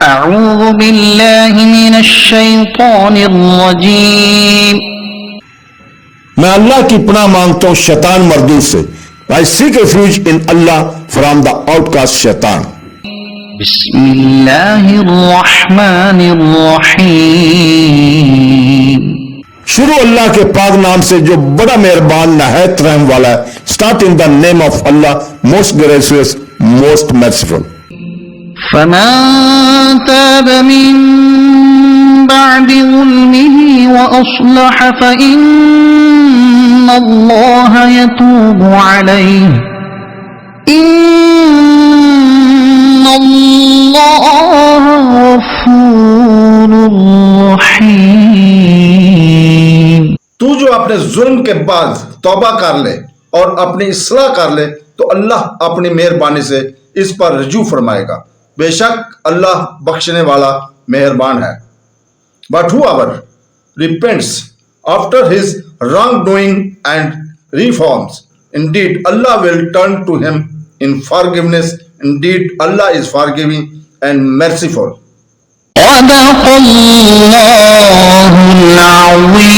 اعوذ باللہ من الشیطان الرجیم میں اللہ کی پناہ مانگتا ہوں شیطان مردود سے. I seek refuge in Allah from the outcast شیطان. بسم اللہ الرحمن الرحیم شروع اللہ کے پاک نام سے جو بڑا مہربان نہایت رحم والا ہے. Start in the name of Allah, most gracious, most merciful. فمن تاب من بعد ظلمه وأصلح فإن الله يتوب عليه إن الله غفور رحيم. تو جو اپنے ظلم کے بعد توبہ کر لے اور اپنی اصلاح کر لے تو اللہ اپنی مہربانی سے اس پر رجوع فرمائے گا. بے شک اللہ بخشنے والا مہربان ہے. But whoever repents after his wrongdoing and reforms, indeed Allah will turn to him in forgiveness. Indeed Allah is forgiving and merciful. صدق اللہ العظیم.